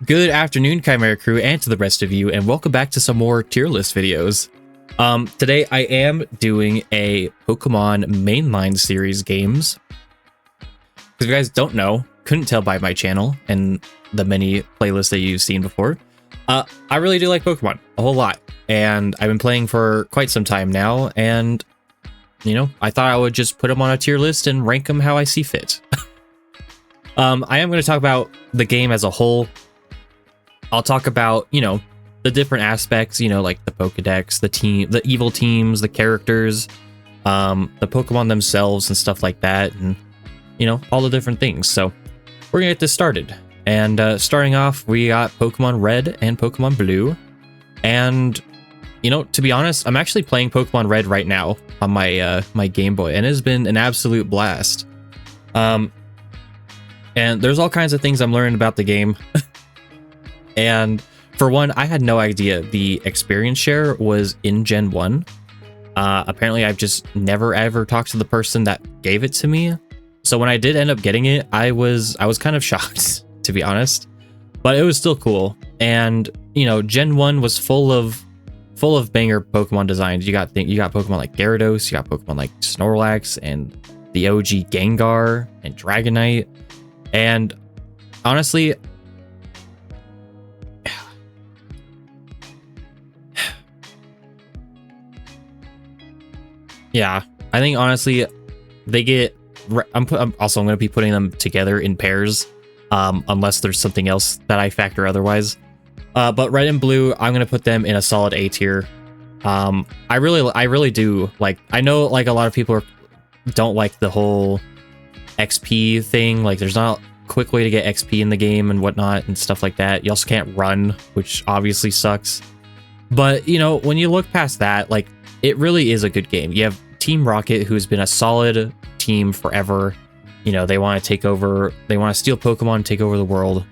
Good afternoon, Chimera crew, and to the rest of you, and welcome back to some more tier list videos. Today I am doing a Pokemon mainline series games. Because if you guys don't know, couldn't tell by my channel and the many playlists that you've seen before, I really do like Pokemon a whole lot, and I've been playing for quite some time now, and you know, I thought I would just put them on a tier list and rank them how I see fit. I am going to talk about the game as a whole. I'll talk about, you know, the different aspects, you know, like the pokedex, the evil teams, the characters, the Pokemon themselves and stuff like that, and, you know, all the different things. So we're gonna get this started. And starting off, we got Pokemon Red and Pokemon Blue. And, you know, to be honest, I'm actually playing Pokemon Red right now on my my Game Boy, and it has been an absolute blast. And there's all kinds of things I'm learning about the game. And for one, I had no idea the experience share was in Gen 1. Apparently, I've just never ever talked to the person that gave it to me. So when I did end up getting it, I was kind of shocked, to be honest. But it was still cool. And, you know, Gen 1 was full of banger Pokemon designs. You got Pokemon like Gyarados, you got Pokemon like Snorlax, and the OG Gengar and Dragonite. And honestly, yeah, I think honestly, they get. I'm going to be putting them together in pairs, unless there's something else that I factor otherwise. But Red and Blue, I'm going to put them in a solid A tier. I really do like. I know like a lot of people don't like the whole XP thing. Like, there's not a quick way to get XP in the game and whatnot and stuff like that. You also can't run, which obviously sucks. But you know, when you look past that, like, it really is a good game. You have Team Rocket, who's been a solid team forever. You know, they want to take over, they want to steal Pokemon and take over the world.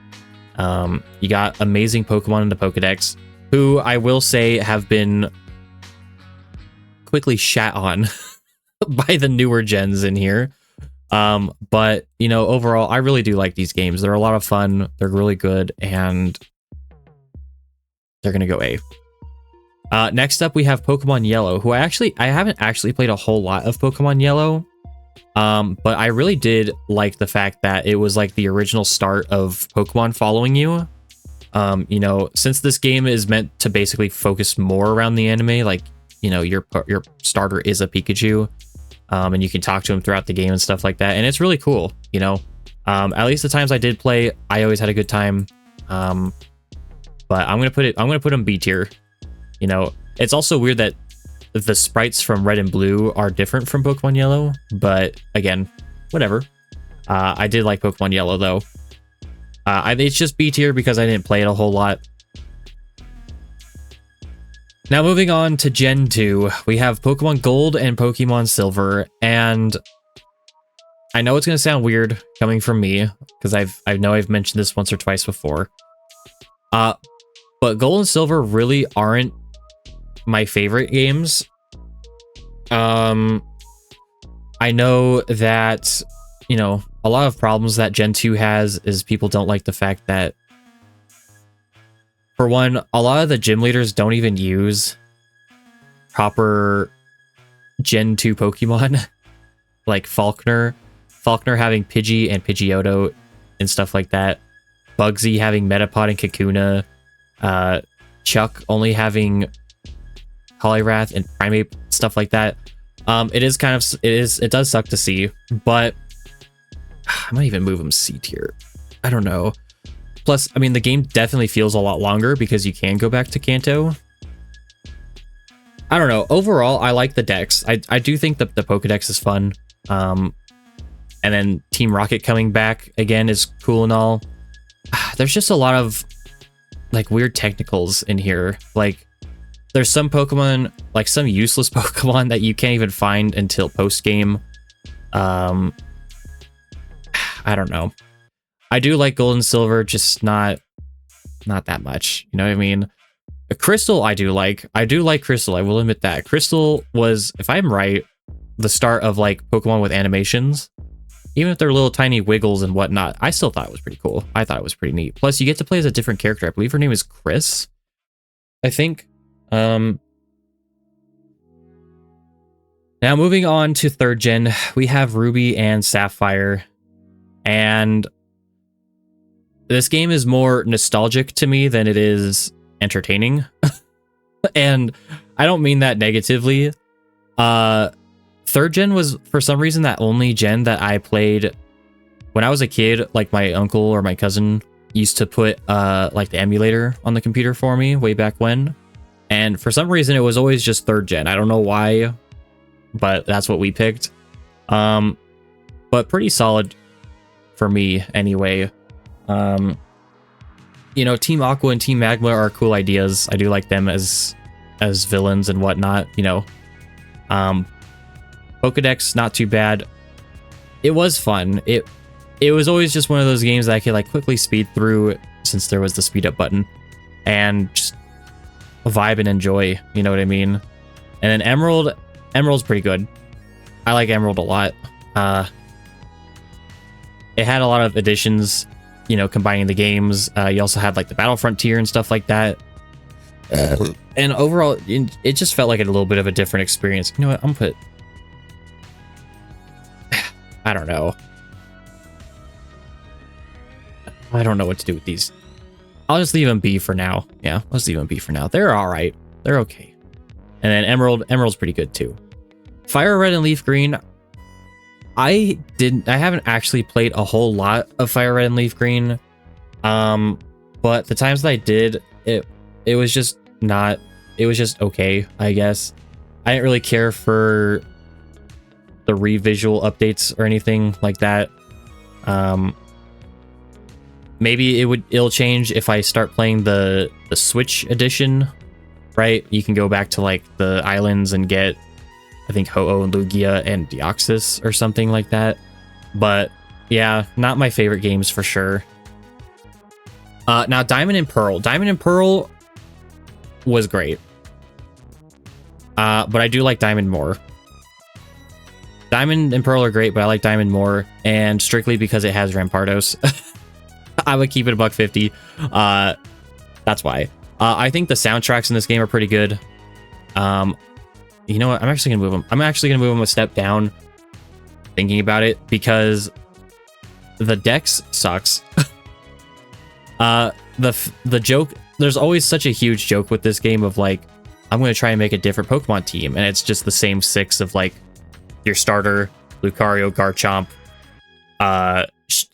You got amazing Pokemon in the Pokedex, who I will say have been quickly shat on by the newer gens in here. But, you know, overall, I really do like these games. They're a lot of fun, they're really good, and they're going to go A. Next up, we have Pokemon Yellow, who I haven't actually played a whole lot of Pokemon Yellow. But I really did like the fact that it was like the original start of Pokemon following you. You know, since this game is meant to basically focus more around the anime, like, you know, your starter is a Pikachu, and you can talk to him throughout the game and stuff like that. And it's really cool, you know. At least the times I did play, I always had a good time. But I'm gonna put him B tier. You know, it's also weird that the sprites from Red and Blue are different from Pokemon Yellow, but again, whatever. I did like Pokemon Yellow though. It's just B tier because I didn't play it a whole lot. Now moving on to Gen 2, we have Pokemon Gold and Pokemon Silver, and I know it's gonna sound weird coming from me because I know I've mentioned this once or twice before. But Gold and Silver really aren't my favorite games. I know that, you know, a lot of problems that Gen 2 has is people don't like the fact that, for one, a lot of the gym leaders don't even use proper Gen 2 Pokemon. Like Falkner having Pidgey and Pidgeotto and stuff like that. Bugsy having Metapod and Kakuna. Chuck only having Poliwrath and Primeape, stuff like that. It does suck to see, but I might even move him C tier. I don't know. Plus, I mean, the game definitely feels a lot longer because you can go back to Kanto. I don't know. Overall, I like the Dex. I do think that the Pokedex is fun. And then Team Rocket coming back again is cool and all. There's just a lot of like weird technicals in here. Like, there's some Pokemon, like some useless Pokemon that you can't even find until post game. I don't know. I do like Gold and Silver, just not that much. You know what I mean? Crystal, I do like Crystal. I will admit that Crystal was, if I'm right, the start of like Pokemon with animations. even if they're little tiny wiggles and whatnot, I still thought it was pretty cool. I thought it was pretty neat. Plus, you get to play as a different character. I believe her name is Chris, I think. Now, moving on to 3rd gen, we have Ruby and Sapphire. And this game is more nostalgic to me than it is entertaining. And I don't mean that negatively. 3rd gen was, for some reason, that only gen that I played when I was a kid. Like, my uncle or my cousin used to put like the emulator on the computer for me way back when. And for some reason, it was always just 3rd gen. I don't know why, but that's what we picked. But pretty solid for me anyway. You know, Team Aqua and Team Magma are cool ideas. I do like them as villains and whatnot, you know. Pokedex, not too bad. It was fun. It was always just one of those games that I could like quickly speed through since there was the speed up button and just vibe and enjoy, you know what I mean? And then Emerald's pretty good. I like Emerald a lot. It had a lot of additions, you know, combining the games. You also had like the Battlefront tier and stuff like that. And overall, it just felt like a little bit of a different experience. You know what? I'm gonna put... I don't know. I don't know what to do with these. I'll just leave them B for now. Yeah, let's leave them B for now. They're all right. They're okay. And then Emerald's pretty good too. Fire Red and Leaf Green. I haven't actually played a whole lot of Fire Red and Leaf Green. But the times that I did, it was just not, it was just okay, I guess. I didn't really care for the revisual updates or anything like that. Maybe it'll change if I start playing the Switch edition, right? You can go back to like the islands and get, I think, Ho-Oh and Lugia and Deoxys or something like that. But yeah, not my favorite games for sure. Now Diamond and Pearl. Diamond and Pearl was great. But I do like Diamond more. Diamond and Pearl are great, but I like Diamond more, and strictly because it has Rampardos. I would keep it $150. That's why. I think the soundtracks in this game are pretty good. You know what? I'm actually gonna move them. I'm actually gonna move them a step down. Thinking about it, because the Dex sucks. The joke. There's always such a huge joke with this game of like, I'm gonna try and make a different Pokemon team, and it's just the same 6 of like your starter, Lucario, Garchomp,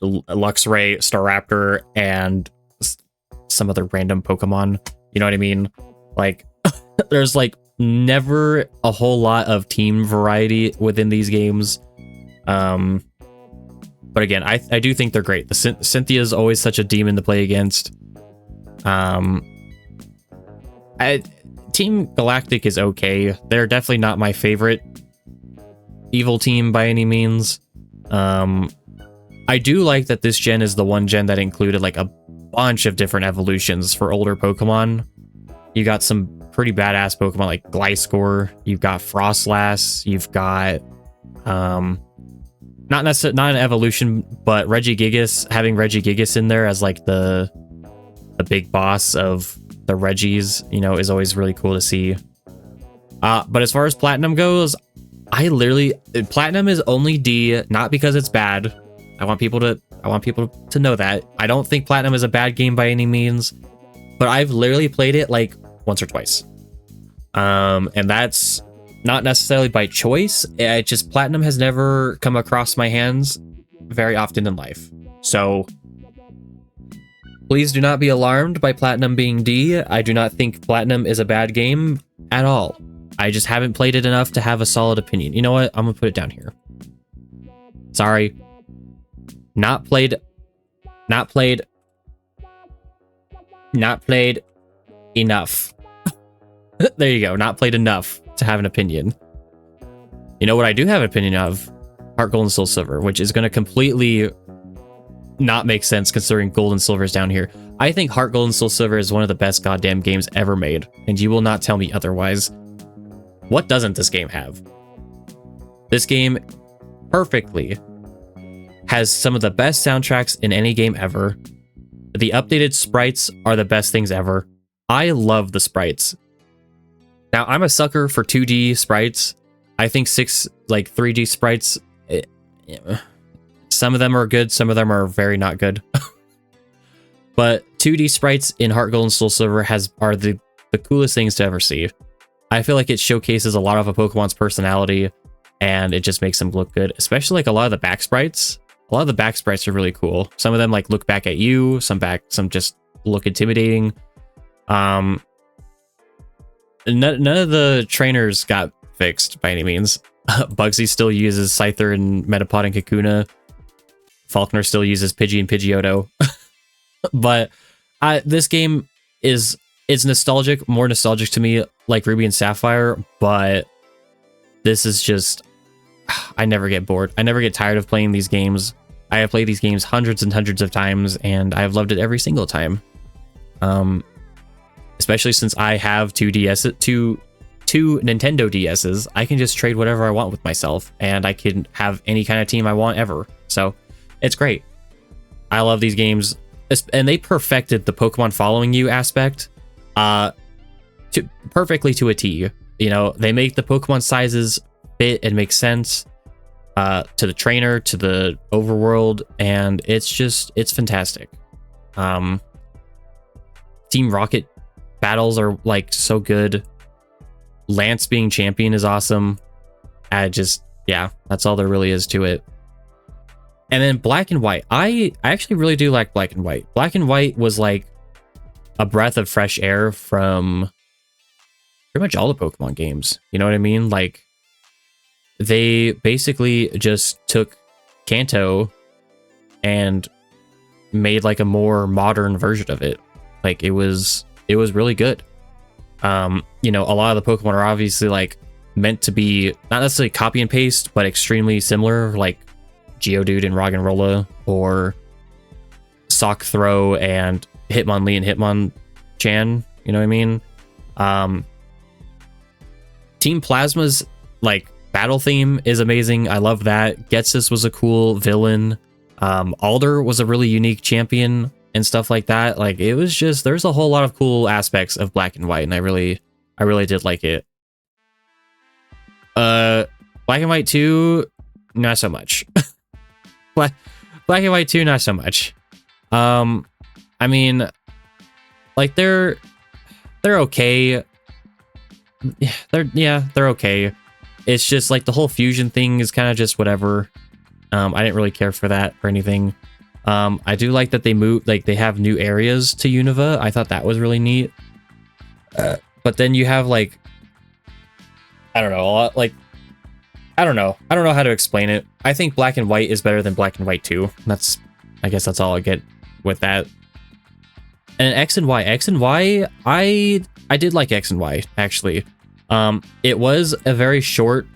Luxray, Staraptor, and some other random Pokemon. You know what I mean? Like, there's like never a whole lot of team variety within these games. But again, I do think they're great. Cynthia is always such a demon to play against. Team Galactic is okay. They're definitely not my favorite evil team by any means. I do like that this gen is the one gen that included like a bunch of different evolutions for older Pokemon. You got some pretty badass Pokemon like Gliscor. You've got Frostlass. You've got not an evolution, but Regigigas. Having Regigigas in there as like the big boss of the Regis, you know, is always really cool to see. But as far as Platinum goes, Platinum is only D, not because it's bad. I want people to know that. I don't think Platinum is a bad game by any means, but I've literally played it like once or twice. And that's not necessarily by choice. It just, Platinum has never come across my hands very often in life. So please do not be alarmed by Platinum being D. I do not think Platinum is a bad game at all. I just haven't played it enough to have a solid opinion. You know what? I'm gonna put it down here. Sorry. Not played enough. There you go. Not played enough to have an opinion. You know what I do have an opinion of? Heart Gold and Soul Silver, which is going to completely not make sense considering Gold and Silver is down here. I think Heart Gold and Soul Silver is one of the best goddamn games ever made, and you will not tell me otherwise. What doesn't this game have? This game perfectly has some of the best soundtracks in any game ever. The updated sprites are the best things ever. I love the sprites. Now, I'm a sucker for 2D sprites. I think 3D sprites, some of them are good, some of them are very not good. But 2D sprites in Heart Gold and Soul Silver are the coolest things to ever see. I feel like it showcases a lot of a Pokemon's personality, and it just makes them look good, especially like a lot of the back sprites. A lot of the back sprites are really cool. Some of them like look back at you, some just look intimidating. None of the trainers got fixed by any means. Bugsy still uses Scyther and Metapod and Kakuna. Falkner still uses Pidgey and Pidgeotto. But this game it's nostalgic, more nostalgic to me, like Ruby and Sapphire, but this is just, I never get bored. I never get tired of playing these games. I have played these games hundreds and hundreds of times, and I've loved it every single time. Especially since I have two Nintendo DSs, I can just trade whatever I want with myself, and I can have any kind of team I want ever. So it's great. I love these games, and they perfected the Pokemon following you aspect perfectly to a T. You know, they make the Pokemon sizes fit and make sense to the trainer, to the overworld, and it's fantastic. Team Rocket battles are like so good. Lance being champion is awesome. Yeah, that's all there really is to it. And then Black and White. I actually really do like Black and White. Black and White was like a breath of fresh air from pretty much all the Pokemon games. You know what I mean? Like, they basically just took Kanto and made like a more modern version of it. Like, it was really good. You know, a lot of the Pokemon are obviously like meant to be not necessarily copy and paste, but extremely similar, like Geodude and Roggenrola, or Sock Throw and Hitmonlee and Hitmonchan. You know what I mean? Team Plasma's like battle theme is amazing. I love that. Getsus was a cool villain. Alder was a really unique champion and stuff like that. Like, it was just, there's a whole lot of cool aspects of Black and White, and I really did like it. Black and White 2, not so much. Black and White 2, not so much. I mean, like, they're okay. They're okay. It's just like the whole fusion thing is kind of just whatever. I didn't really care for that or anything. I do like that they they have new areas to Unova. I thought that was really neat. But then you have like, I don't know, I don't know how to explain it. I think Black and White is better than Black and White 2. I guess that's all I get with that. And X and Y, I did like X and Y, actually. It was very short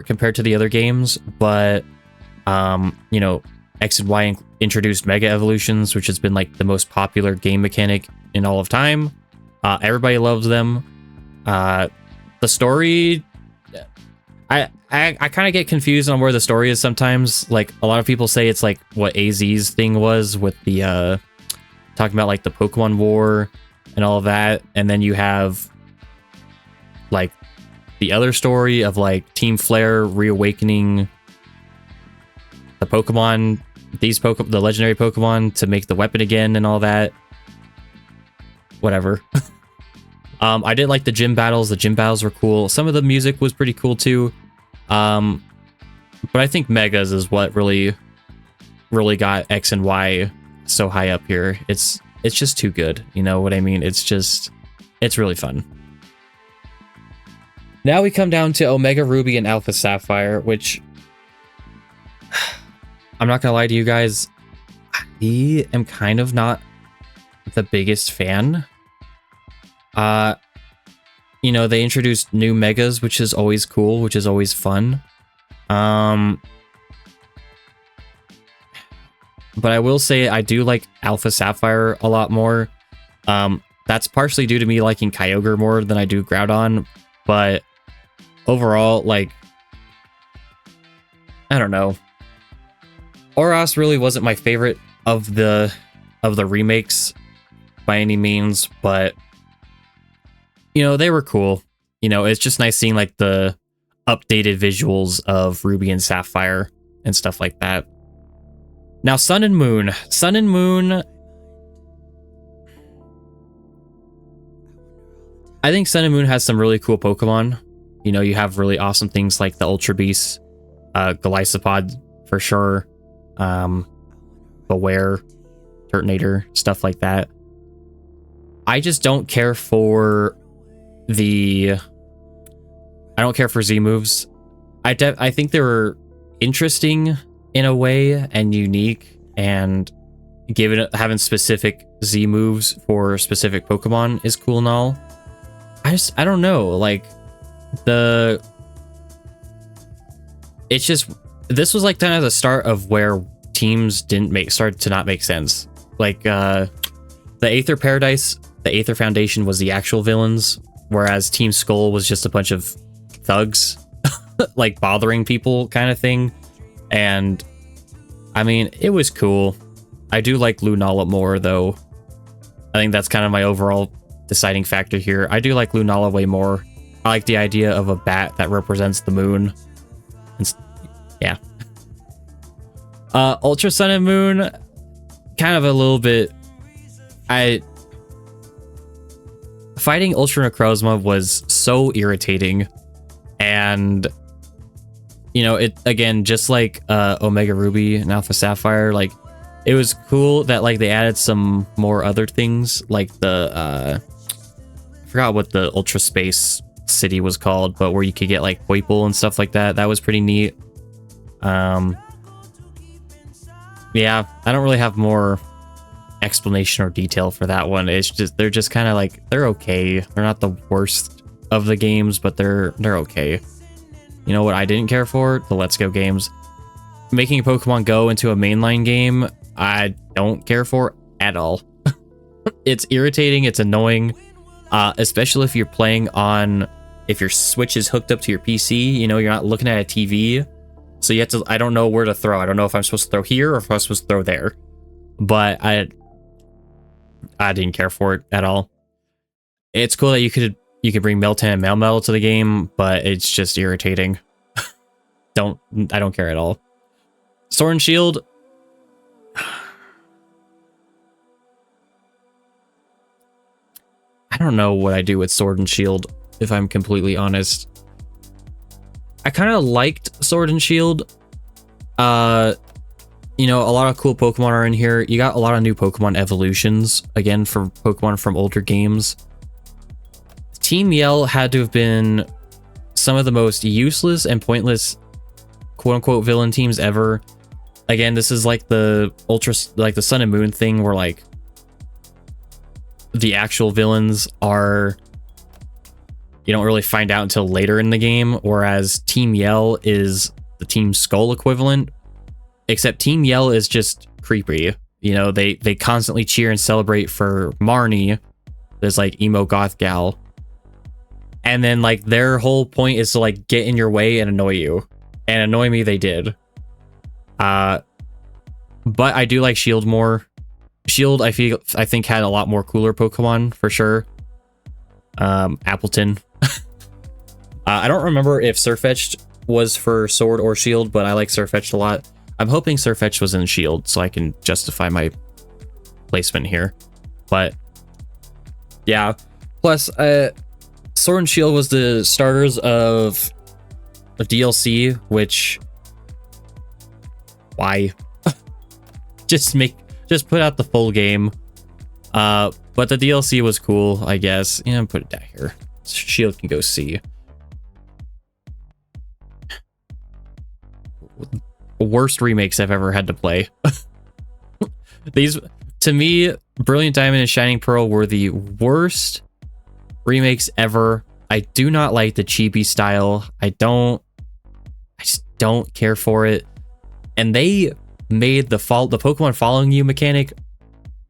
compared to the other games, but you know, X and Y introduced Mega Evolutions, which has been like the most popular game mechanic in all of time. Everybody loves them. The story, I kind of get confused on where the story is sometimes. Like, a lot of people say it's like what AZ's thing was with the talking about like the Pokemon War and all of that, and then you have like the other story of like Team Flare reawakening the Pokemon, the legendary Pokemon, to make the weapon again and all that. Whatever. I did like the gym battles. The gym battles were cool. Some of the music was pretty cool too. But I think Megas is what really got X and Y so high up here. It's just too good. You know what I mean? It's really fun. Now we come down to Omega Ruby and Alpha Sapphire, which I'm not gonna lie to you guys, I am kind of not the biggest fan. You know, they introduced new megas, which is always cool, which is always fun. But I will say I do like Alpha Sapphire a lot more. That's partially due to me liking Kyogre more than I do Groudon, but overall, like, I don't know. Oros really wasn't my favorite of the remakes by any means, but you know, they were cool. You know, it's just nice seeing like the updated visuals of Ruby and Sapphire and stuff like that. Now, Sun and Moon. Sun and Moon, I think Sun and Moon has some really cool Pokemon. You know, you have really awesome things like the Ultra Beast, Golisopod for sure, Beware, Turtonator, stuff like that. I just don't care for I don't care for Z moves. I think they were interesting in a way and unique, and having specific Z moves for specific Pokemon is cool and all. I don't know, like it's just, this was like kind of the start of where teams started to not make sense. Like the Aether Paradise, the Aether Foundation was the actual villains, whereas Team Skull was just a bunch of thugs like bothering people kind of thing. And I mean, it was cool. I do like Lunala more though. I think that's kind of my overall deciding factor here. I do like Lunala way more. I like the idea of a bat that represents the moon. Yeah. Ultra Sun and Moon, kind of a little bit. Fighting Ultra Necrozma was so irritating, and you know, it again, just like Omega Ruby and Alpha Sapphire, like it was cool that like they added some more other things, like the I forgot what the Ultra Space city was called, but where you could get like Poipole and stuff like that. That was pretty neat. Yeah, I don't really have more explanation or detail for that one. It's just, they're just kind of like, they're okay. They're not the worst of the games, but they're okay. You know what I didn't care for? The Let's Go games. Making Pokemon Go into a mainline game, I don't care for at all. It's irritating, it's annoying, especially if you're playing on, if your Switch is hooked up to your PC, you know, you're not looking at a TV. So you have to, I don't know where to throw. I don't know if I'm supposed to throw here or if I'm supposed to throw there. But I didn't care for it at all. It's cool that you could bring Meltan and Melmetal to the game, but it's just irritating. I don't care at all. Sword and Shield. I don't know what I do with Sword and Shield, if I'm completely honest. I kind of liked Sword and Shield. You know, a lot of cool Pokemon are in here. You got a lot of new Pokemon evolutions, again, for Pokemon from older games. Team Yell had to have been some of the most useless and pointless quote-unquote villain teams ever. Again, this is like the the Sun and Moon thing, where like the actual villains are, you don't really find out until later in the game, whereas Team Yell is the Team Skull equivalent, except Team Yell is just creepy. You know, they constantly cheer and celebrate for Marnie, this like emo goth gal, and then like their whole point is to like get in your way and annoy you, and annoy me they did. But I do like Shield more. Shield, I think had a lot more cooler Pokemon for sure. Appleton. I don't remember if Sirfetch'd was for Sword or Shield, but I like Sirfetch'd a lot. I'm hoping Sirfetch'd was in Shield so I can justify my placement here. But yeah, plus Sword and Shield was the starters of a DLC, which, why? just put out the full game. But the DLC was cool, I guess. Yeah, put it down here. Shield can go see. Worst remakes I've ever had to play. These, to me, Brilliant Diamond and Shining Pearl were the worst remakes ever. I do not like the chibi style. I just don't care for it. And they made the Pokemon following you mechanic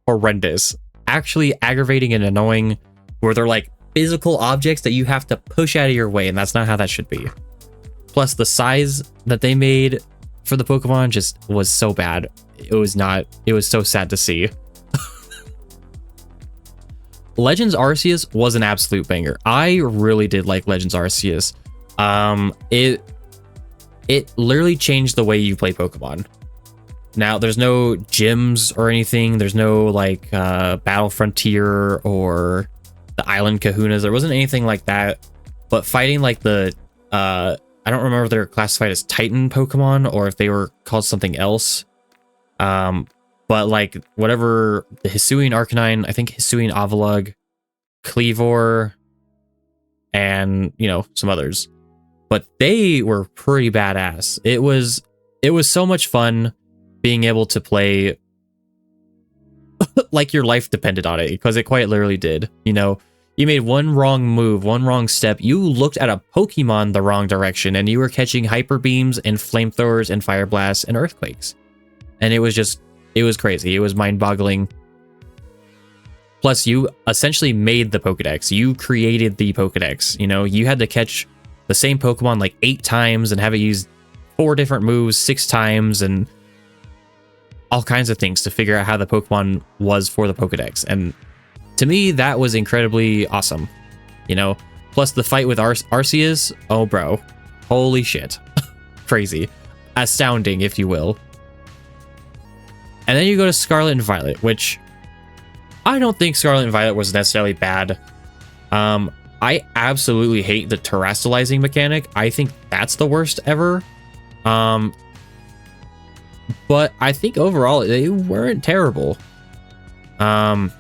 horrendous. Actually aggravating and annoying, where they're like physical objects that you have to push out of your way, and that's not how that should be. Plus, the size that they made for the Pokemon just was so bad. It was so sad to see. Legends Arceus was an absolute banger. I really did like Legends Arceus. It literally changed the way you play Pokemon. Now, there's no gyms or anything. There's no like Battle Frontier or the Island Kahunas. There wasn't anything like that. But fighting like the I don't remember if they're classified as Titan Pokemon or if they were called something else. But like whatever, the Hisuian Arcanine, I think Hisuian Avalugg, Cleavor, and you know, some others. But they were pretty badass. It was so much fun being able to play like your life depended on it, because it quite literally did. You know, you made one wrong move, one wrong step, you looked at a Pokemon the wrong direction, and you were catching Hyper Beams and Flamethrowers and Fire Blasts and Earthquakes. And it was crazy. It was mind-boggling. Plus, you essentially made the Pokedex. You created the Pokedex. You know, you had to catch the same Pokemon like 8 times and have it use 4 different moves 6 times and all kinds of things to figure out how the Pokemon was for the Pokedex. And to me, that was incredibly awesome. You know, plus the fight with Arceus. Oh, bro. Holy shit. Crazy. Astounding, if you will. And then you go to Scarlet and Violet, which I don't think Scarlet and Violet was necessarily bad. I absolutely hate the terastallizing mechanic. I think that's the worst ever. But I think overall they weren't terrible. I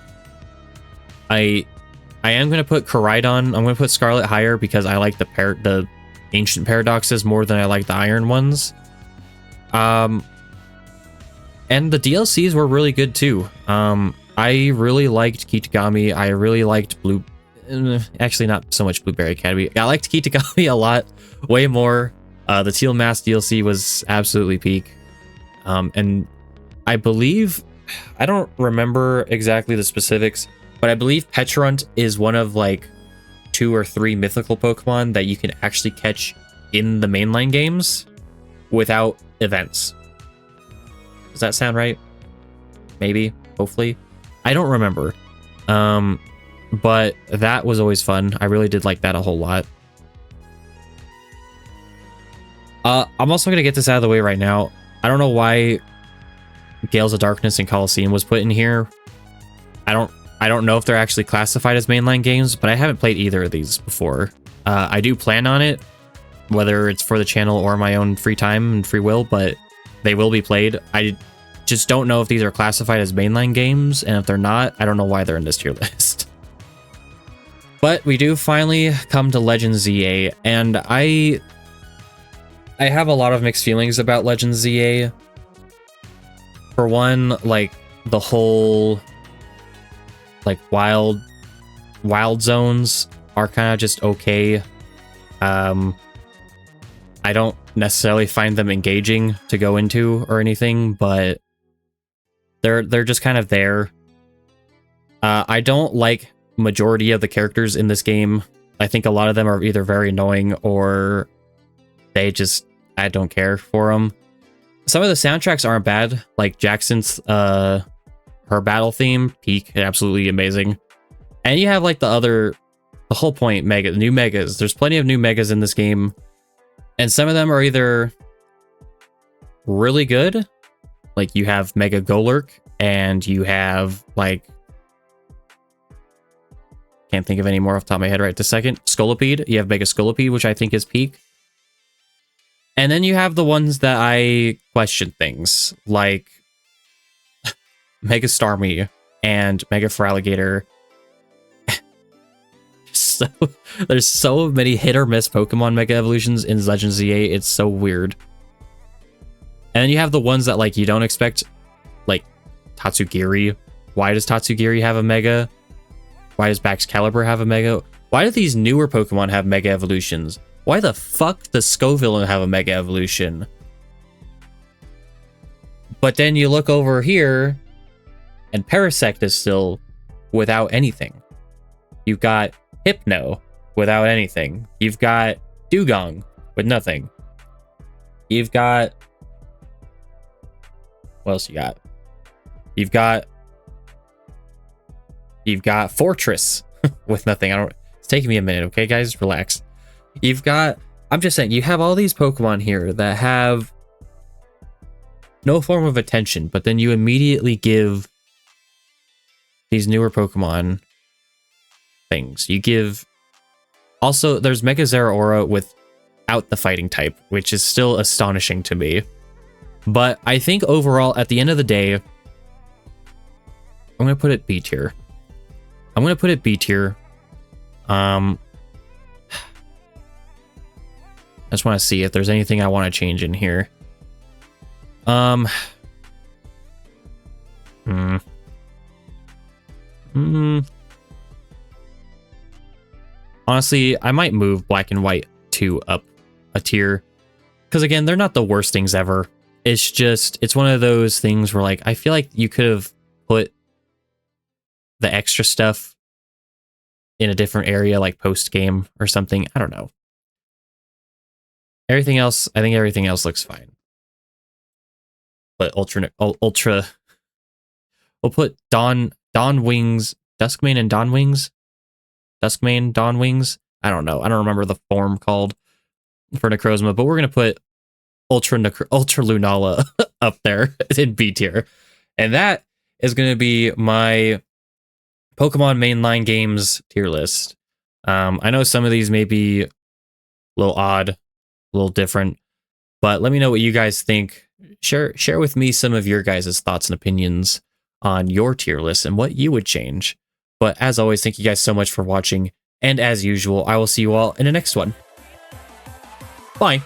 am going to put Koraidon. I'm going to put Scarlet higher because I like the ancient paradoxes more than I like the iron ones. And the DLCs were really good too. I really liked Kitagami. I really liked actually not so much Blueberry Academy. I liked Kitagami a lot, way more. The Teal Mask DLC was absolutely peak. And I believe, I don't remember exactly the specifics, but I believe Pecharunt is one of like 2 or 3 mythical Pokemon that you can actually catch in the mainline games without events. Does that sound right? Maybe, hopefully. I don't remember. But that was always fun. I really did like that a whole lot. I'm also going to get this out of the way right now. I don't know why Gales of Darkness and Coliseum was put in here. I don't know if they're actually classified as mainline games, but I haven't played either of these before. I do plan on it, whether it's for the channel or my own free time and free will, but they will be played. I just don't know if these are classified as mainline games, and if they're not, I don't know why they're in this tier list. But we do finally come to Legends ZA, and I have a lot of mixed feelings about Legends ZA. For one, like the whole like wild zones are kind of just okay. I don't necessarily find them engaging to go into or anything, but they're just kind of there. I don't like majority of the characters in this game. I think a lot of them are either very annoying or I don't care for them. Some of the soundtracks aren't bad, like Jackson's her battle theme, peak, absolutely amazing. And you have like the whole point, new megas. There's plenty of new megas in this game, and some of them are either really good, like you have Mega Golurk, and you have like, can't think of any more off the top of my head right this second. Scolipede, you have Mega Scolipede, which I think is peak. And then you have the ones that I question things, like Mega Starmie and Mega Feraligatr. So there's so many hit or miss Pokemon Mega Evolutions in Legends ZA, it's so weird. And then you have the ones that like you don't expect, like Tatsugiri. Why does Tatsugiri have a Mega? Why does Baxcalibur have a Mega? Why do these newer Pokemon have Mega Evolutions? Why the fuck does Scoville have a Mega Evolution? But then you look over here, and Parasect is still without anything. You've got Hypno without anything. You've got Dugong with nothing. You've got What else you got? You've got Fortress with nothing. It's taking me a minute, okay, guys? Relax. I'm just saying, you have all these Pokemon here that have no form of attention, but then you immediately give these newer Pokemon things. You give... Also, there's Mega Zeraora without the fighting type, which is still astonishing to me. But I think overall, at the end of the day, I'm going to put it B tier. I just want to see if there's anything I want to change in here. Honestly, I might move Black and White 2 up a tier. Because again, they're not the worst things ever. It's just, it's one of those things where like, I feel like you could have put the extra stuff in a different area, like post-game or something. I don't know. Everything else, I think everything else looks fine. But Ultra, we'll put Dawn Wings, Duskmane and Dawn Wings? Duskmane, Dawn Wings? I don't know. I don't remember the form called for Necrozma, but we're going to put Ultra Lunala up there in B tier. And that is going to be my Pokemon mainline games tier list. I know some of these may be a little odd, a little different, but let me know what you guys think. Share with me some of your guys' thoughts and opinions on your tier list and what you would change. But as always, thank you guys so much for watching. And as usual, I will see you all in the next one. Bye.